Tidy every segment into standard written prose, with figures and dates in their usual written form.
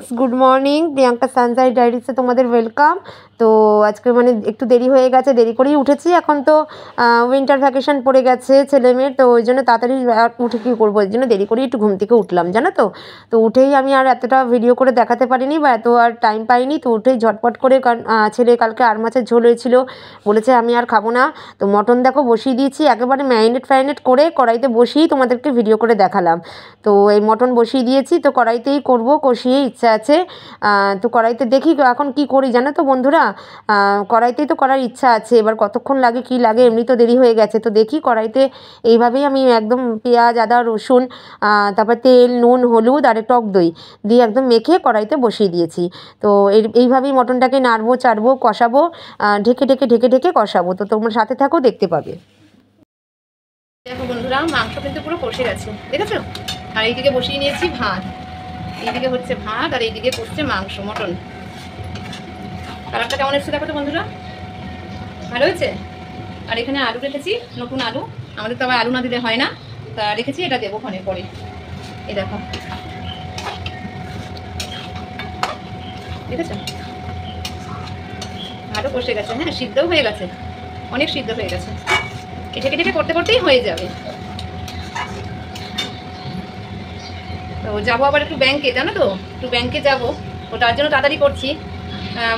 Friends, good morning. Priyanka sunshine ডায়েরিজে তোমাদের welcome. তো আজকে মানে একটু দেরি হয়ে গেছে, দেরি করেই উঠেছি। এখন তো উইন্টার ভ্যাকেশন পড়ে গেছে ছেলেমেয়ের, তো ওই জন্য তাড়াতাড়ি উঠে কী করবো, ওই জন্য দেরি করেই একটু ঘুম থেকে উঠলাম, জানো তো। তো উঠেই আমি আর এতটা ভিডিও করে দেখাতে পারিনি বা এত আর টাইম পাইনি, তো উঠেই ঝটপট করে, কারণ ছেলে কালকে আর মাছের ঝোল হয়েছিল, বলেছে আমি আর খাবো না। তো মটন দেখো বসিয়ে দিয়েছি, একেবারে ম্যারিনেট করে কড়াইতে বসিয়েই তোমাদেরকে ভিডিও করে দেখালাম। তো এই মটন বসিয়ে দিয়েছি, তো কড়াইতেই করব, কষিয়ে ইচ্ছা আছে। তো কড়াইতে দেখি এখন কি করি জানো তো বন্ধুরা, কড়াইতেই তো করার ইচ্ছা আছে। এবার কতক্ষণ লাগে কি লাগে, এমনি তো দেরি হয়ে গেছে, তো দেখি কড়াইতে এইভাবেই আমি একদম পেঁয়াজ, আদা, রসুন, তারপর তেল, নুন, হলুদ আর টক দই দিয়ে একদম মেখে কড়াইতে বসিয়ে দিয়েছি। তো এইভাবেই মটনটাকে নাড়বো, চাড়বো, কষাবো, ঢেকে ঢেকে কষাবো। তো তোমার সাথে থাকো, দেখতে পাবে। দেখো বন্ধুরা, মাংস কিন্তু পুরো কষে গেছে, দেখেছো। আর এইদিকে বসিয়ে নিয়েছি ভাত, এইদিকে হচ্ছে ভাত আর এইদিকে করছে মাংস, মটন। কালারটা কেমন এসছে দেখো তো বন্ধুরা, ভালো হয়েছে। আর এখানে আলু রেখেছি, নতুন আলু, আমাদের তো আবার আলু না দিলে হয় না, তা রেখেছি, এটা দেবো ক্ষণে পরে। এই দেখো, দেখেছো, ভালো কষে গেছে। হ্যাঁ, সিদ্ধও হয়ে গেছে, অনেক সিদ্ধ হয়ে গেছে। ঢেকে করতে করতেই হয়ে যাবে। তো যাবো আবার একটু ব্যাংকে, জানো তো, একটু ব্যাংকে যাবো, তো তার জন্য তাড়াতাড়ি করছি,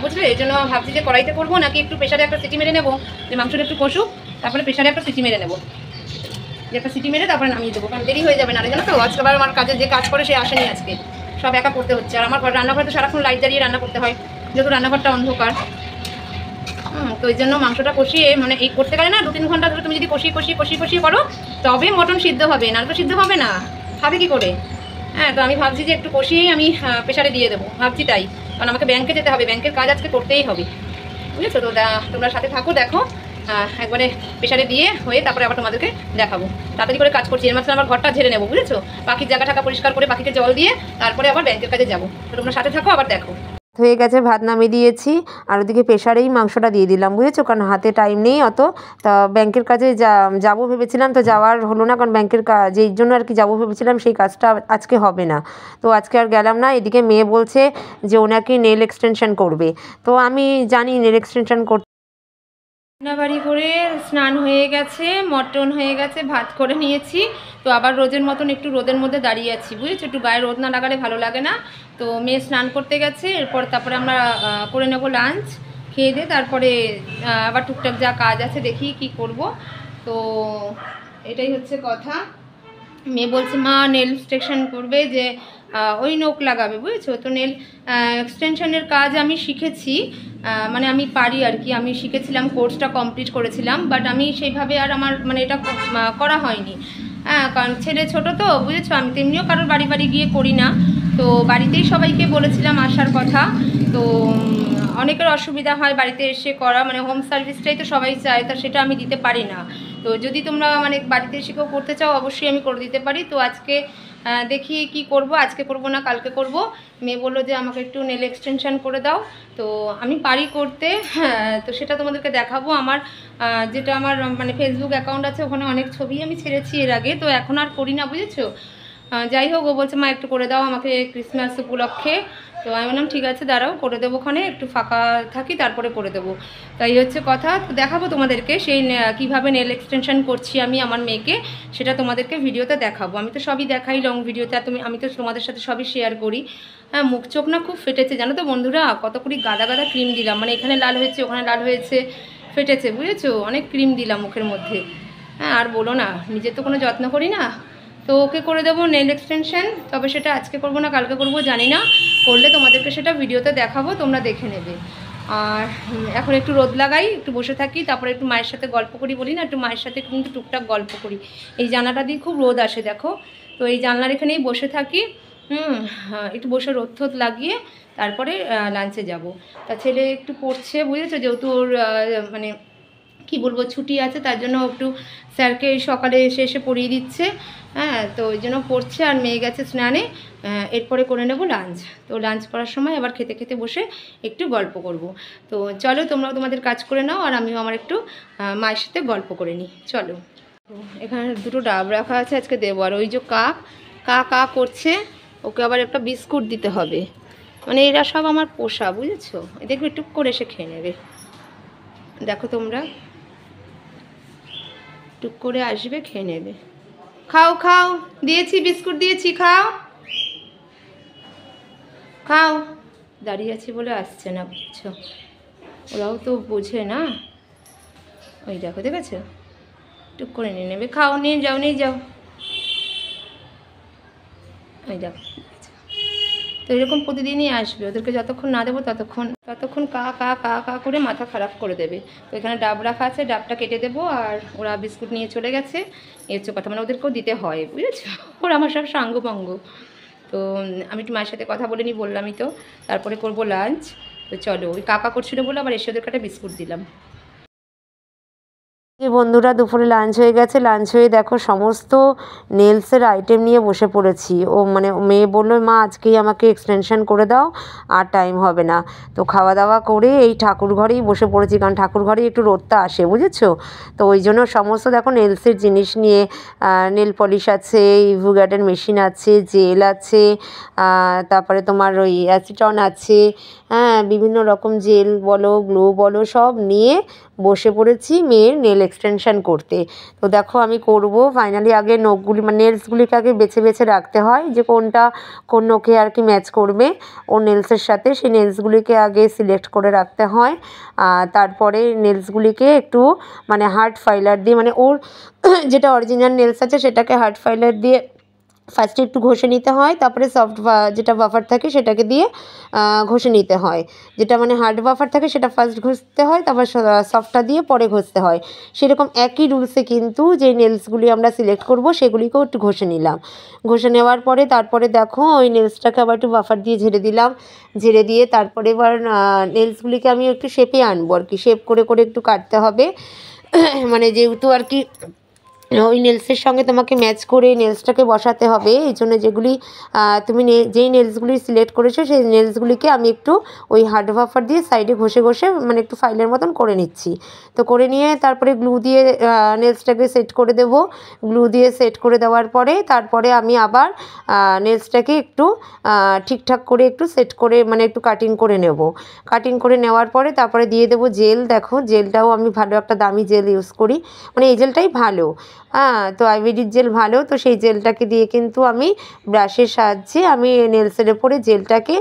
বুঝলে। এই জন্য ভাবছি যে কড়াইতে করবো নাকি একটু প্রেশারে একটা সিটি মেরে নেবো, যে মাংসটা একটু কষুক, তারপরে প্রেশারে একটা সিটি মেরে নেবো, যে একটা সিটি মেরে তারপরে নামিয়ে দেবো, কারণ দেরি হয়ে যাবে না, জানো তো। আজকে আবার আমার কাজে যে কাজ করে সে আসেনি আজকে, সব একা করতে হচ্ছে। আর আমার রান্নাঘরে তো সারাক্ষণ লাইট জ্বালিয়ে রান্না করতে হয়, যেহেতু রান্নাঘরটা অন্ধকার। তো ওই জন্য মাংসটা কষিয়ে, মানে এই করতে গেলে না 2-3 ঘন্টা ধরে তুমি যদি কষিয়ে করো, তবে মটন সিদ্ধ হবে, না তো সিদ্ধ হবে না, খাবে কি করে। হ্যাঁ, তো আমি ভাবছি যে একটু কষিয়েই আমি প্রেশারে দিয়ে দেবো, ভাবছি তাই। কারণ আমাকে ব্যাংকে যেতে হবে, ব্যাংকের কাজ আজকে করতেই হবে, বুঝেছো। তো তোমরা সাথে থাকো, দেখো, একবারে প্রেশারে দিয়ে হয়ে তারপরে আবার তোমাদেরকে দেখাবো। তাড়াতাড়ি করে কাজ করছি, এর মাঝখানে আবার ঘরটা ঝেড়ে নেবো, বুঝেছো। পাখির জায়গা টাকা পরিষ্কার করে, পাখিকে জল দিয়ে তারপরে আবার ব্যাংকের কাজে যাবো। তো তোমরা সাথে থাকো, আবার দেখো। হয়ে গেছে, ভাত নামিয়ে দিয়েছি, আর ওদিকে প্রেশারেই মাংসটা দিয়ে দিলাম, বুঝেছো, কারণ হাতে টাইম নেই অত। তা ব্যাংকের কাজে যাবো ভেবেছিলাম, তো যাওয়ার হলো না, কারণ ব্যাংকের যেই জন্য আর কি যাবো ভেবেছিলাম সেই কাজটা আজকে হবে না, তো আজকে আর গেলাম না। এদিকে মেয়ে বলছে যে ও নাকি নেল এক্সটেনশন করবে, তো আমি জানি নেল এক্সটেনশন করতে। রান্নাবাড়ি করে স্নান হয়ে গেছে, মটন হয়ে গেছে, ভাত করে নিয়েছি। তো আবার রোদের মতন একটু রোদের মধ্যে দাঁড়িয়ে আছি, বুঝেছো, একটু গায়ে রোদ না লাগালে ভালো লাগে না। তো মেয়ে স্নান করতে গেছে, এরপর তারপরে আমরা করে নেব লাঞ্চ, খেয়ে দিয়ে তারপরে আবার টুকটাক যা কাজ আছে দেখি কি করব। তো এটাই হচ্ছে কথা। মেয়ে বলছে মা নেল এক্সটেনশন করবে, যে ওই নখ লাগাবে, বুঝেছো। তো নেল এক্সটেনশনের কাজ আমি শিখেছি, মানে আমি পারি আর কি, আমি শিখেছিলাম, কোর্সটা কমপ্লিট করেছিলাম, বাট আমি সেইভাবে আর আমার মানে এটা করা হয়নি। হ্যাঁ, কারণ ছেলে ছোটো তো, বুঝেছো, আমি তেমনিও কারোর বাড়ি গিয়ে করি না। তো বাড়িতেই সবাইকে বলেছিলাম আসার কথা। তো অনেকের অসুবিধা হয় বাড়িতে এসে করা, মানে হোম সার্ভিসটাই তো সবাই চায়, তা সেটা আমি দিতে পারি না। তো যদি তোমরা মানে বাড়িতে এসে কেউ করতে চাও, অবশ্যই আমি করে দিতে পারি। তো আজকে দেখি কি করব, আজকে করব না কালকে করব। মেয়ে বললো যে আমাকে একটু নেল এক্সটেনশন করে দাও, তো আমি পারি করতে। হ্যাঁ, তো সেটা তোমাদেরকে দেখাবো। আমার যেটা আমার মানে ফেসবুক অ্যাকাউন্ট আছে, ওখানে অনেক ছবি আমি ছেড়েছি এর আগে, তো এখন আর করি না, বুঝেছো। যাই হোক, ও বলছে মা একটু করে দাও আমাকে ক্রিসমাস উপলক্ষে। তো আমি বললাম ঠিক আছে, দাঁড়াও করে দেবো, ওখানে একটু ফাঁকা থাকি তারপরে করে দেবো। তাই হচ্ছে কথা। তো দেখাবো তোমাদেরকে সেই কীভাবে নেল এক্সটেনশন করছি আমি আমার মেয়েকে, সেটা তোমাদেরকে ভিডিওতে দেখাবো। আমি তো সবই দেখাই লং ভিডিওতে, আমি তো তোমাদের সাথে সবই শেয়ার করি। হ্যাঁ, মুখ চোখ না খুব ফেটেছে, জানো তো বন্ধুরা, কত করি গাদা ক্রিম দিলাম, মানে এখানে লাল হয়েছে, ওখানে লাল হয়েছে, ফেটেছে, বুঝেছো, অনেক ক্রিম দিলাম মুখের মধ্যে। হ্যাঁ, আর বলো না, নিজের তো কোনো যত্ন করি না। তো ওকে করে দেবো নেল এক্সটেনশন, তবে সেটা আজকে করবো না কালকে করবো জানি না, করলে তোমাদেরকে সেটা ভিডিওতে দেখাবো, তোমরা দেখে নেবে। আর এখন একটু রোদ লাগাই, একটু বসে থাকি, তারপরে একটু মায়ের সাথে গল্প করি, বলি না, একটু মায়ের সাথে কিন্তু টুকটাক গল্প করি। এই জানলাটা দিয়ে খুব রোদ আসে, দেখো। তো এই জানলার এখানেই বসে থাকি, একটু বসে রোদ থোদ লাগিয়ে তারপরে লাঞ্চে যাব। তা ছেলে একটু পড়ছে, বুঝেছো, যেহেতু ওর মানে কি বলবো ছুটি আছে, তার জন্য একটু স্যারকে সকালে এসে পড়িয়ে দিচ্ছে। হ্যাঁ, তো ওই জন্য পড়ছে, আর মেয়ে গেছে স্নানে। এরপরে করে নেব লাঞ্চ। তো লাঞ্চ করার সময় আবার খেতে বসে একটু গল্প করব। তো চলো, তোমরাও তোমাদের কাজ করে নাও, আর আমিও আমার একটু মায়ের সাথে গল্প করে নিই, চলো। তো এখানে দুটো ডাব রাখা আছে, আজকে দেবো। আর ওই যে কা কা কা করছে, ওকে আবার একটা বিস্কুট দিতে হবে। মানে এরা সব আমার পোষা, বুঝেছো? দেখবে টুক করে এসে খেয়ে নেবে। দেখো তোমরা, টুক করে আসবে, খেয়ে নেবে। খাও খাও, দিয়েছি বিস্কুট দিয়েছি, খাও খাও। দাঁড়িয়ে আছি বলে আসছে না, বুঝছো? ওরাও তো বোঝে না। ওই দেখো, দেখেছো? টুক করে নিয়ে নেবে। খাও, নিয়ে যাও নিয়ে যাও। ওই দেখো, তো এরকম প্রতিদিনই আসবে। ওদেরকে যতক্ষণ না দেবো ততক্ষণ কা কা কা কা করে মাথা খারাপ করে দেবে। তো এখানে ডাব রাখা আছে, ডাবটা কেটে দেবো। আর ওরা বিস্কুট নিয়ে চলে গেছে, এই হচ্ছে কথা। মানে ওদেরকেও দিতে হয়, বুঝেছো? ওরা আমার সব সাঙ্গপাঙ্গ। তো আমি একটু মায়ের সাথে কথা বলে নিই, বললামই তো। তারপরে করবো লাঞ্চ। তো চলো, ওই কাকা করছিলো বলে আবার এসে ওদেরকে একটা বিস্কুট দিলাম। যে বন্ধুরা, দুপুরে লাঞ্চ হয়ে গেছে। লাঞ্চ হয়ে দেখো সমস্ত নেলসের আইটেম নিয়ে বসে পড়েছি। ও মানে মেয়ে বললো, মা আজকেই আমাকে এক্সটেনশন করে দাও, আর টাইম হবে না। তো খাওয়া দাওয়া করে এই ঠাকুর ঘরেই বসে পড়েছি, কারণ ঠাকুর ঘরেই একটু রোদটা আসে, বুঝেছো? তো ওই জন্য সমস্ত দেখো নেলসের জিনিস নিয়ে, নেল পলিশ আছে, ইভু গার্ডেন মেশিন আছে, জেল আছে, তারপরে তোমার ওই অ্যাসিটন আছে, হ্যাঁ, বিভিন্ন রকম জেল বলো, গ্লো বলো, সব নিয়ে বসে পড়েছি মেয়ের নেল এক্সটেনশন করতে। তো দেখো আমি করব ফাইনালি। আগে নখগুলি মানে নেলসগুলিকে আগে বেছে বেছে রাখতে হয়, যে কোনটা কোন নখে আর কি ম্যাচ করবে ওর নেলসের সাথে। সেই নেলসগুলিকে আগে সিলেক্ট করে রাখতে হয়। তারপরে নেলসগুলিকে একটু মানে হার্ড ফাইলার দিয়ে, মানে ওর যেটা অরিজিনাল নেলস আছে সেটাকে হার্ড ফাইলার দিয়ে ফার্স্টে একটু ঘষে নিতে হয়। তারপরে সফট যেটা বাফার থাকে সেটাকে দিয়ে ঘষে নিতে হয়। যেটা মানে হার্ড বাফার থাকে সেটা ফার্স্ট ঘষতে হয়, তারপর সফটটা দিয়ে পরে ঘষতে হয়। সেরকম একই রুলসে কিন্তু যে নেলসগুলি আমরা সিলেক্ট করব সেগুলিকেও একটু ঘষে নিলাম। ঘষে নেওয়ার পরে তারপরে দেখো ওই নেলসটাকে আবার একটু বাফার দিয়ে ঝেড়ে দিলাম। ঝেড়ে দিয়ে তারপরে এবার নেলসগুলিকে আমি একটু শেপে আনবো আর কি। শেপ করে করে একটু কাটতে হবে। মানে যেহেতু আর কি ওই নেলসের সঙ্গে তোমাকে ম্যাচ করে নেলসটাকে বসাতে হবে, এই জন্য যেগুলি তুমি যেই নেলসগুলি সিলেক্ট করেছো সেই নেলসগুলিকে আমি একটু ওই হার্ড বাফার দিয়ে সাইডে ঘষে ঘষে মানে একটু ফাইলের মতন করে নিচ্ছি। তো করে নিয়ে তারপরে গ্লু দিয়ে নেলসটাকে সেট করে দেব। গ্লু দিয়ে সেট করে দেওয়ার পরে তারপরে আমি আবার নেলসটাকে একটু ঠিকঠাক করে একটু সেট করে মানে একটু কাটিং করে নেব। কাটিং করে নেওয়ার পরে তারপরে দিয়ে দেবো জেল। দেখো জেলটাও আমি ভালো একটা দামি জেল ইউজ করি, মানে এই জেলটাই ভালো। তো আয়ুর্বেদিক জেল ভালো। তো সেই জেলটাকে দিয়ে কিন্তু আমি ব্রাশের সাহায্যে আমি নেলসের ওপরে জেলটাকে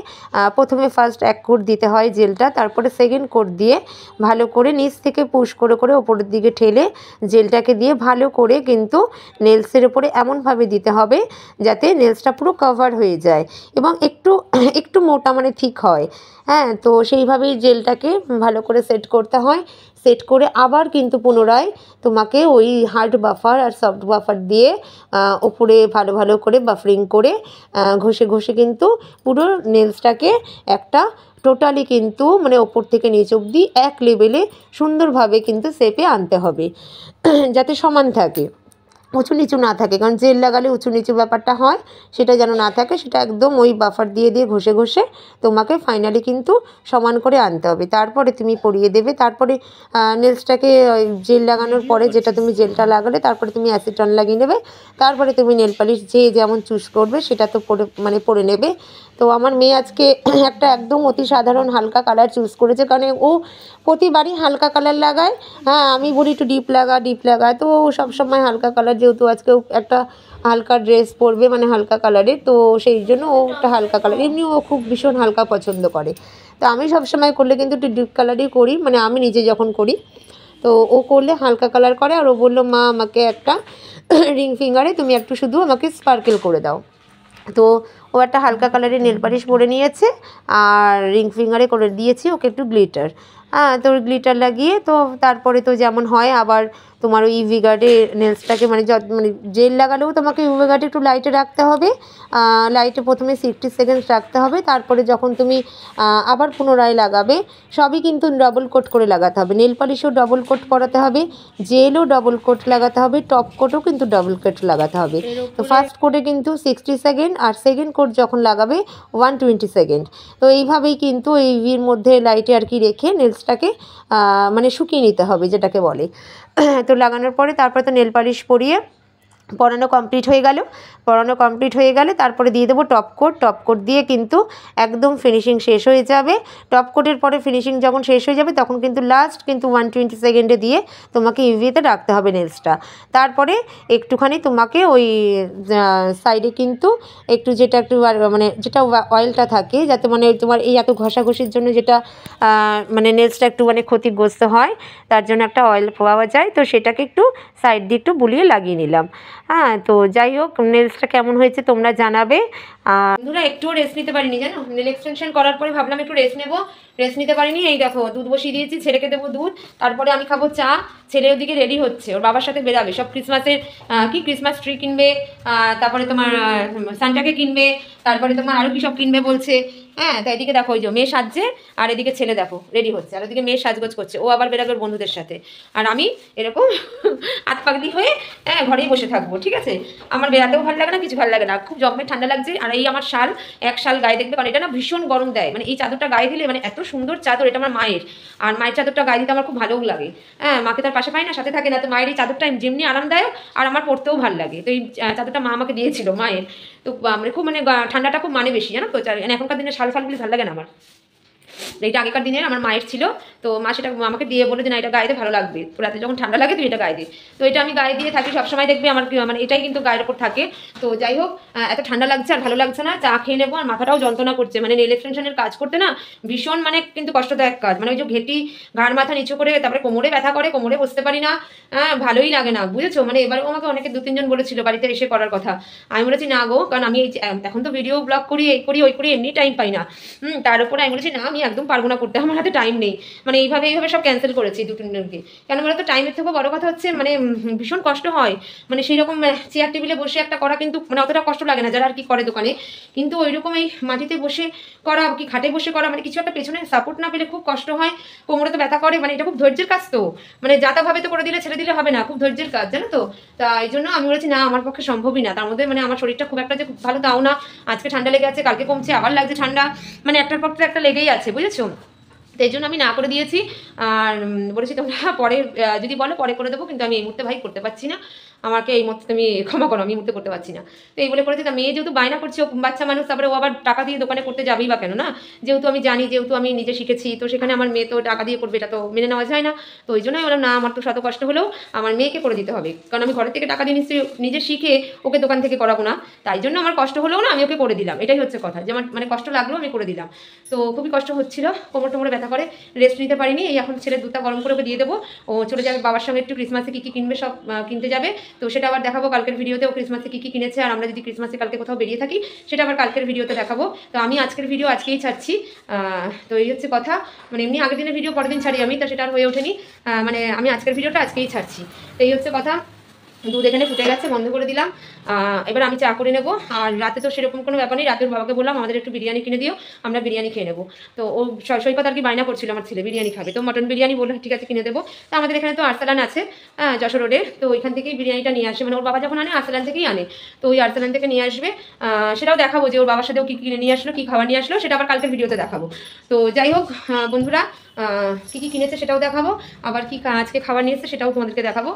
প্রথমে ফার্স্ট এক কোট দিতে হয় জেলটা, তারপরে সেকেন্ড কোট দিয়ে ভালো করে নিচ থেকে পুশ করে করে ওপরের দিকে ঠেলে জেলটাকে দিয়ে ভালো করে কিন্তু নেলসের ওপরে এমনভাবে দিতে হবে যাতে নেলসটা পুরো কভার হয়ে যায় এবং একটু একটু মোটা মানে ঠিক হয়। হ্যাঁ, তো সেইভাবেই জেলটাকে ভালো করে সেট করতে হয়। সেট করে আবার কিন্তু পুনরায় তোমাকে ওই হার্ড বাফার আর সফট বাফার দিয়ে ওপরে ভালো ভালো করে বাফারিং করে ঘষে ঘষে কিন্তু পুরো নেলসটাকে একটা টোটালি কিন্তু মানে ওপর থেকে নিচ অবধি এক লেভেলে সুন্দরভাবে কিন্তু শেপে আনতে হবে, যাতে সমান থাকে, উঁচু নিচু না থাকে। কারণ জেল লাগালে উঁচু নিচু ব্যাপারটা হয়, সেটা যেন না থাকে। সেটা একদম ওই বাফার দিয়ে দিয়ে ঘষে ঘষে তোমাকে ফাইনালি কিন্তু সমান করে আনতে হবে। তারপরে তুমি পরিয়ে দেবে। তারপরে নেলসটাকে জেল লাগানোর পরে যেটা তুমি জেলটা লাগালে তারপরে তুমি অ্যাসিটন লাগিয়ে নেবে। তারপরে তুমি নেল পালিশ যে যেমন চুজ করবে সেটা তো পরে নেবে। তো আমার মেয়ে আজকে একটা একদম অতি সাধারণ হালকা কালার চুজ করেছে, কারণ ও প্রতিবারই হালকা কালার লাগায়। হ্যাঁ, আমি বলি একটু ডিপ লাগা, তো ও সবসময় হালকা কালার, যেহেতু আজকেও একটা হালকা ড্রেস পরবে মানে হালকা কালারের, তো সেই জন্য ও একটা হালকা কালার, এমনি ও খুব ভীষণ হালকা পছন্দ করে। তো আমি সবসময় করলে কিন্তু একটু ডিপ কালারই করি, মানে আমি নিজে যখন করি। তো ও করলে হালকা কালার করে। আর ও বললো, মা আমাকে একটা রিং ফিঙ্গারে তুমি একটু শুধু আমাকে স্পার্কেল করে দাও। তো ও একটা হালকা কালারের নেল পালিশ পরে নিয়েছে আর রিং ফিঙ্গারে করে দিয়েছি ওকে একটু গ্লিটার। তো গ্লিটার লাগিয়ে তো তারপরে তো যেমন হয় আবার তোমার ওই ইভি গার্ডে নেলসটাকে মানে জেল লাগালেও তোমাকে ইভি গার্ডে একটু লাইটে রাখতে হবে। লাইটে প্রথমে 60 সেকেন্ডস রাখতে হবে। তারপরে যখন তুমি আবার পুনরায় লাগাবে, সবই কিন্তু ডবল কোট করে লাগাতে হবে। নেল পালিশও ডবল কোট করাতে হবে, জেলও ডবল কোট লাগাতে হবে, টপ কোটও কিন্তু ডবল কোট লাগাতে হবে। তো ফার্স্ট কোটে কিন্তু 60 সেকেন্ড আর সেকেন্ড কোট যখন লাগাবে 120 সেকেন্ড। তো এইভাবেই কিন্তু এই ইভির মধ্যে লাইটে আর কি রেখে নেলসটাকে মানে শুকিয়ে নিতে হবে যেটাকে বলে। তো লাগানোর পরে তারপরে তো নেল পালিশ পরিয়ে পরানো কমপ্লিট হয়ে গেল। পরানো কমপ্লিট হয়ে গেলে তারপরে দিয়ে দেবো টপ কোট। টপ কোট দিয়ে কিন্তু একদম ফিনিশিং শেষ হয়ে যাবে। টপ কোটের পরে ফিনিশিং যখন শেষ হয়ে যাবে তখন কিন্তু লাস্ট কিন্তু 120 সেকেন্ডে দিয়ে তোমাকে ইউভিতে রাখতে হবে নেলসটা। তারপরে একটুখানি তোমাকে ওই সাইডে কিন্তু একটু যেটা একটু মানে যেটা অয়েলটা থাকে, যাতে মানে তোমার এই এত ঘষাঘষির জন্য যেটা মানে নেলসটা একটু মানে ক্ষতিগ্রস্ত হয়, তার জন্য একটা অয়েল পাওয়া যায়, তো সেটাকে একটু সাইড দিয়ে একটু বুলিয়ে লাগিয়ে নিলাম। হ্যাঁ, তো যাই হোক, নেলসটা কেমন হয়েছে তোমরা জানাবে। আর বন্ধুরা একটুও রেস্ট নিতে পারিনি জানো, নেল এক্সটেনশন করার পরে ভাবলাম একটু রেস্ট নেবো, রেস্ট নিতে পারিনি। এই দেখো দুধ বসিয়ে দিয়েছি, ছেলেকে দেবো দুধ, তারপরে আমি খাবো চা। ছেলে ওদিকে রেডি হচ্ছে, ওর বাবার সাথে বেরাবে, সব ক্রিসমাসের কি ক্রিসমাস ট্রি কিনবে, তারপরে তোমার সান্টাকে কিনবে, তারপরে তোমার আরও কী সব কিনবে বলছে। হ্যাঁ, তাই এদিকে দেখো ওই যে মেয়ে সাজছে, আর এদিকে ছেলে দেখো রেডি হচ্ছে, আর ওদিকে মেয়ে সাজগোজ করছে, ও আবার বেরাবে ওর বন্ধুদের সাথে, আর আমি এরকম হাত পাগলি হয়ে হ্যাঁ ঘরেই বসে থাকবো। ঠিক আছে, আমার বেরাতেও ভালো লাগে না, কিছু ভালো লাগে না, খুব জম্মে ঠান্ডা লাগছে। আর এই আমার শাল, এক শাল গায়ে দেখবে, কারণ এটা না ভীষণ গরম দেয়, মানে এই চাদরটা গায়ে দিলে মানে এত সুন্দর চাদর, এটা আমার মায়ের, আর মায়ের চাদরটা গায়ে দিতে আমার খুব ভালোও লাগে। হ্যাঁ, মাকে তার পাশে পাই না, সাথে থাকে না, তো মায়ের এই চাদরটা যেমনি আরামদায়ক আর আমার পরতেও ভালো লাগে, তো এই চাদরটা মা আমাকে দিয়েছিল মায়ের। তো মানে খুব মানে ঠান্ডাটা খুব মানে বেশি জানো তো, এখনকার দিনে শাল ফালগুলি ভালো লাগে না আমার। এইটা আগেকার দিনের আমার মায়ের ছিল, তো মা সেটা আমাকে দিয়ে বলে যে না এটা গায়ে ভালো লাগবে, রাতে যখন ঠান্ডা লাগে তুই এটা গায়ে দিই। তো এটা আমি গায়ে দিয়ে থাকি সবসময়, দেখবে আমার মানে এটাই কিন্তু গায়ের ওপর থাকে। তো যাই হোক, এত ঠান্ডা লাগছে আর ভালো লাগছে না, চা খেয়ে নেবো, আর মাথাটাও যন্ত্রণা করছে, মানে নেল এক্সটেনশনের কাজ করতে না ভীষণ মানে কিন্তু কষ্টদায়ক কাজ, মানে ওই যে ঘেটি ঘাড় মাথা নিচু করে, তারপরে কোমরে ব্যথা করে, কোমরে বসতে পারি না, ভালোই লাগে না, বুঝেছো। মানে এবারেও আমাকে অনেকে 2-3 জন বলেছিল বাড়িতে এসে করার কথা, আমি বলেছি না গো, কারণ আমি এখন তো ভিডিও ব্লগ করি, এই করি ওই করি, এমনি টাইম পাই না। তার উপরে আমি বলেছি না আমি একদম পারবো না করতে, আমার হাতে টাইম নেই, মানে এইভাবে সব ক্যান্সেল করেছি 2-3 জনকে। কেন বলো তো, টাইমের থেকেও বড় কথা হচ্ছে মানে ভীষণ কষ্ট হয়, মানে সেই রকম চেয়ার টেবিলে বসে একটা করা কিন্তু মানে অতটা কষ্ট লাগে না যারা আর কি করে দোকানে, কিন্তু ওই রকম এই মাটিতে বসে করা কি খাটে বসে করা, মানে কিছু একটা পেছনে সাপোর্ট না পেলে খুব কষ্ট হয়, কোমরে তো ব্যথা করে, মানে এটা খুব ধৈর্যের কাজ, তো মানে যাতাভাবে তো করে দিলে ছেড়ে দিলে হবে না, খুব ধৈর্যের কাজ জানো তো। তা এই জন্য আমি বলেছি না আমার পক্ষে সম্ভবই না, তার মধ্যে মানে আমার শরীরটা খুব একটা যে খুব ভালো তাও না, আজকে ঠান্ডা লেগে আছে, কালকে কমছে, আবার লাগছে ঠান্ডা, মানে একটার পর একটা লেগেই আছে, বুঝেছো। তো এই জন্য আমি না করে দিয়েছি, আর বলেছি তোমরা পরে যদি বলো পরে করে দেবো, কিন্তু আমি এই মুহূর্তে ভাই করতে পারছি না, আমাকে এই মুহূর্তে তুমি ক্ষমা করো, আমি এই মুহূর্তে করতে পারছি না। তো এই বলে করেছি, তা মেয়ে যেহেতু বায়না করছে, ও বাচ্চা মানুষ, তারপরে ও আবার টাকা দিয়ে দোকানে করতে যাবেই বা কেন না, যেহেতু আমি জানি, যেহেতু আমি নিজে শিখেছি, তো সেখানে আমার মেয়ে তো টাকা দিয়ে করবে, এটা তো মেনে নেওয়া যায় না। তো ওই জন্যই বললাম না, আমার তো শত কষ্ট হলেও আমার মেয়েকে করে দিতে হবে, কারণ আমি ঘরের থেকে টাকা দিয়ে নিশ্চয়ই নিজে শিখে ওকে দোকান থেকে করাবো না, তাই জন্য আমার কষ্ট হলেও না আমি ওকে করে দিলাম, এটাই হচ্ছে কথা, যে আমার মানে কষ্ট লাগলেও আমি করে দিলাম। তো খুবই কষ্ট হচ্ছিল, কোমর টোমরে ব্যথা করে, রেস্ট নিতে পারিনি। এই এখন ছেলের দুধটা গরম করে ওকে দিয়ে দেবো, ও চলে যাবে বাবার সঙ্গে একটু ক্রিসমাসে কী কী কিনবে সব কিনতে যাবে, তো সেটা আবার দেখাবো কালকের ভিডিওতে, ও ক্রিসমাসে কী কী কিনেছে, আর আমরা যদি ক্রিসমাসে কালকে কোথাও বেরিয়ে থাকি সেটা আবার কালকের ভিডিওতে দেখাবো। তো আমি আজকের ভিডিও আজকেই ছাড়ছি, তো এই হচ্ছে কথা, মানে এমনি আগের দিনের ভিডিও পরের দিন ছাড়ি আমি, তো সেটা আর হয়ে ওঠেনি, মানে আমি আজকের ভিডিওটা আজকেই ছাড়ছি। তো এই হচ্ছে কথা, দুধ এখানে ফুটে গেছে, বন্ধ করে দিলাম, এবার আমি চা করে নেবো। আর রাতে তো সেরকম কোনো ব্যাপার নেই, রাতের বাবাকে বললাম আমাদের একটু বিরিয়ানি কিনে দিও, আমরা বিরিয়ানি খেয়ে নেবো। তো ও সৈকত আর কি বায়না করছিল আমার ছেলে বিরিয়ানি খাবে, তো মটন বিরিয়ানি বললো ঠিক আছে কিনে দেবো। তো আমাদের এখানে তো আরসালান আছে যশোর রোডে, তো ওইখান থেকেই বিরিয়ানিটা নিয়ে আসে, মানে ওর বাবা যখন আনে আরসালান থেকেই আনে, তো ওই আরসালান থেকে নিয়ে আসবে, সেটাও দেখাবো যে ওর বাবার সাথেও কী কিনে নিয়ে আসলো, কী খাবার নিয়ে আসলো, সেটা আবার কালকের ভিডিওতে দেখাবো। তো যাই হোক বন্ধুরা, কী কী কিনেছে সেটাও দেখাবো, আবার কি আজকে খাবার নিয়ে এসেছে সেটাও তোমাদেরকে দেখাবো।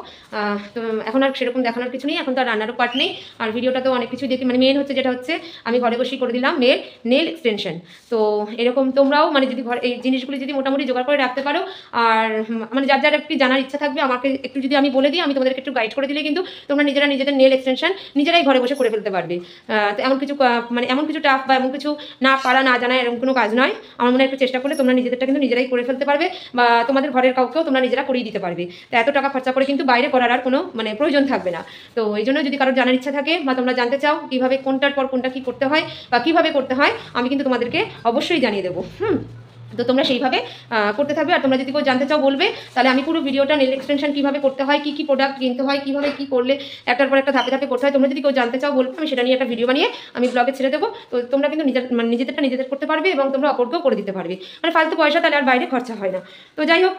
তো এখন আর সেরকম দেখানোর কিছু নেই, এখন তো আর রান্নারও পার্ট নেই, আর ভিডিওটা তো অনেক কিছু দেখি, মানে মেন হচ্ছে যেটা হচ্ছে আমি ঘরে বসেই করে দিলাম নেল এক্সটেনশন। তো এরকম তোমরাও মানে যদি ঘরে এই জিনিসগুলি যদি মোটামুটি জোগাড় করে রাখতে পারো, আর মানে যার যার একটু জানার ইচ্ছা থাকবে আমাকে একটু যদি আমি বলে দিই, আমি তোমাদেরকে একটু গাইড করে দিলে কিন্তু তোমরা নিজেদের নেল এক্সটেনশন নিজেরাই ঘরে বসে করে ফেলতে পারবে। তো এমন কিছু টাফ বা এমন কিছু না পারা না জানা এরকম কোনো কাজ নয়, আমার মনে হয় একটু চেষ্টা করলে তোমরা নিজেদেরটা কিন্তু নিজেরাই করে ফেলতে পারবে, বা তোমাদের ঘরের কাউকেও তোমরা নিজেরা করিয়ে দিতে পারবে। তো এত টাকা খরচা করে কিন্তু বাইরে করার আর কোনো মানে প্রয়োজন থাকবে না। তো এই জন্য যদি কারোর জানার ইচ্ছা থাকে বা তোমরা জানতে চাও কীভাবে কোনটার পর কোনটা কী করতে হয় বা কীভাবে করতে হয়, আমি কিন্তু তোমাদেরকে অবশ্যই জানিয়ে দেবো। তো তোমরা সেইভাবে করতে থাকবে। আর তোমরা যদি কেউ জানতে চাও বলবে, তাহলে আমি পুরো ভিডিওটা নেল এক্সটেনশন কীভাবে করতে হয়, কী কী প্রোডাক্ট কিনতে হয়, কীভাবে কী করলে একটার পর একটা ধাপে ধাপে করতে হয়, তোমরা যদি কেউ জানতে চাও বলবে, আমি সেটা নিয়ে একটা ভিডিও বানিয়ে আমি ব্লগে ছেড়ে দেবো। তো তোমরা কিন্তু নিজেদেরটা নিজেদের করতে পারবে এবং তোমরা অপরকেও করে দিতে পারবে, মানে ফালতু পয়সা তাহলে আর বাইরে খরচা হয় না। তো যাই হোক,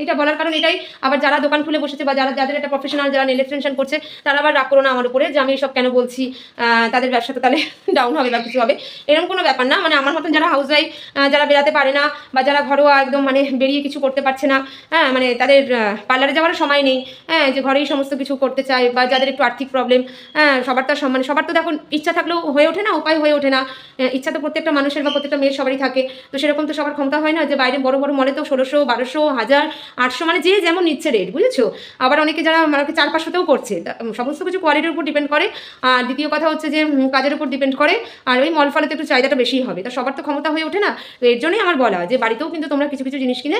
এটা বলার কারণ এটাই। আবার যারা দোকান খুলে বসেছে বা যাদের একটা প্রফেশনাল যারা নেল এক্সটেনশন করছে, তারা আবার রাগ করো না আমার উপরে যে আমি সব কেন বলছি, তাদের ব্যবসাটা তাহলে ডাউন হবে বা কিছু হবে, এরকম কোনো ব্যাপার না। মানে আমার মতন যারা হাউস ওয়াইফ, যারা বেরাতে পারে না, বা যারা ঘরোয়া একদম মানে বেরিয়ে কিছু করতে পারছে না, হ্যাঁ মানে তাদের পার্লারে যাওয়ার সময় নেই, হ্যাঁ যে ঘরেই সমস্ত কিছু করতে চায়, বা যাদের একটু আর্থিক প্রবলেম, হ্যাঁ সবার তো মানে সবার তো দেখুন ইচ্ছা থাকলেও হয়ে ওঠে না, উপায় হয়ে ওঠে না। ইচ্ছা তো প্রত্যেকটা মানুষের বা প্রত্যেকটা মেয়ের সবারই থাকে, তো সেরকম তো সবার ক্ষমতা হয় না যে বাইরে বড় বড় মলে তো 1600, 1200, 1000, 800 মানে যে যেমন নিচ্ছে রেট, বুঝেছো। আবার অনেকে যারা মানে 400-500তেও করছে, সমস্ত কিছু কোয়ালিটির উপর ডিপেন্ড করে। আর দ্বিতীয় কথা হচ্ছে যে কাজের উপর ডিপেন্ড করে। আর ওই মল ফলেতে একটু চাহিদাটা বেশি হবে, তা সবার তো ক্ষমতা হয়ে ওঠে না। তো এর জন্যই আমার বলা যে বাড়িতেও কিন্তু তোমরা কিছু কিছু জিনিস কিনে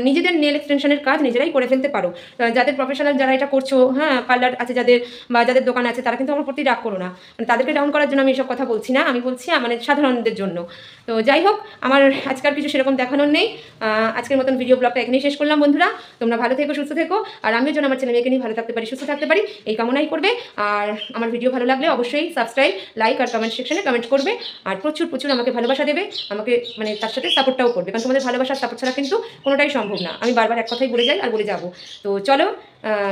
নিজেদের নেল এক্সটেনশনের কাজ নিজেরাই করে ফেলতে পারো। যাদের প্রফেশনাল যারা এটা করছো, হ্যাঁ পার্লার আছে যাদের বা যাদের দোকান আছে, তারা কিন্তু আমার প্রতি রাগ করো না, মানে তাদেরকে ডাউন করার জন্য আমি এসব কথা বলছি না, আমি বলছি মানে সাধারণদের জন্য। তো যাই হোক, আমার আজকাল কিছু সেরকম দেখানোর নেই। আজকের মতন ভিডিও ব্লগটা এখানেই শেষ করলাম বন্ধুরা। তোমরা ভালো থেকো, সুস্থ থেকো, আর আমিও যেন আমার ছেলে মেয়েকে নিয়ে ভালো থাকতে পারি, সুস্থ থাকতে পারি, এই কামনাই করবে। আর আমার ভিডিও ভালো লাগলে অবশ্যই সাবস্ক্রাইব, লাইক আর কমেন্ট সেকশনে কমেন্ট করবে, আর প্রচুর প্রচুর আমাকে ভালোবাসা দেবে, আমাকে মানে তার সাথে সাপোর্টটাও করবে, কারণ তোমাদের ভালোবাসার সাপোর্ট ছাড়া কিন্তু কোনোটাই সম্ভব না। আমি বারবার এক কথাই বলে যাই আর বলে যাবো। তো চলো,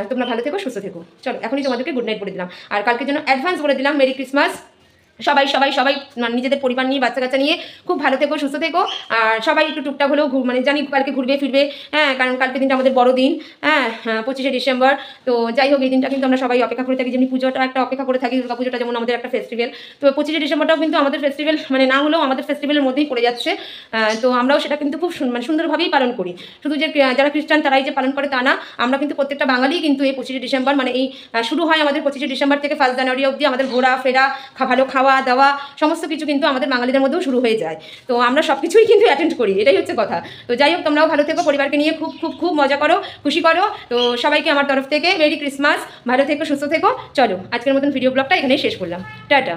তোমরা ভালো থেকো, সুস্থ থেকো। চলো এখনই তোমাদেরকে গুড নাইট বলে দিলাম, আর কালকের জন্য অ্যাডভান্স বলে দিলাম মেরি ক্রিসমাস। সবাই সবাই সবাই নিজেদের পরিবার নিয়ে, বাচ্চা কাচ্চা নিয়ে খুব ভালো থেকো, সুস্থ থেকো। আর সবাই একটু টুকটাক হলেও মানে জানি কালকে ঘুরবে ফিরবে, হ্যাঁ কারণ কালকে দিনটা আমাদের বড় দিন, হ্যাঁ 25শে ডিসেম্বর। তো যাই হোক, এই দিনটা কিন্তু আমরা সবাই অপেক্ষা করে থাকি, যেমনি পুজোটা একটা অপেক্ষা করে থাকি, দুর্গা পুজোটা যেমন আমাদের একটা ফেস্টিভ্যাল, তো 25শে ডিসেম্বরটাও কিন্তু আমাদের ফেস্টিভ্যাল, মানে না হলেও আমাদের ফেস্টিভ্যালের মধ্যেই পড়ে যাচ্ছে। তো আমরাও সেটা কিন্তু খুব মানে সুন্দরভাবেই পালন করি। শুধু যে যারা খ্রিস্টান তারাই যে পালন করে তা না, আমরা কিন্তু প্রত্যেকটা বাঙালি কিন্তু এই 25শে ডিসেম্বর মানে এই শুরু হয় আমাদের 25শে ডিসেম্বর থেকে 1 জানুয়ারি অবধি আমাদের ঘোরা ফেরা, ভালো খাওয়া দাওয়া সমস্ত কিছু কিন্তু আমাদের বাঙালিদের মধ্যেও শুরু হয়ে যায়। তো আমরা সব কিছুই কিন্তু অ্যাটেন্ড করি, এটাই হচ্ছে কথা। তো যাই হোক, তোমরাও ভালো থেকো, পরিবারকে নিয়ে খুব খুব খুব মজা করো, খুশি করো। তো সবাইকে আমার তরফ থেকে মেরি ক্রিসমাস, ভালো থেকো, সুস্থ থেকো। চলো আজকের মতন ভিডিও ব্লগটা এখানেই শেষ করলাম, টাটা।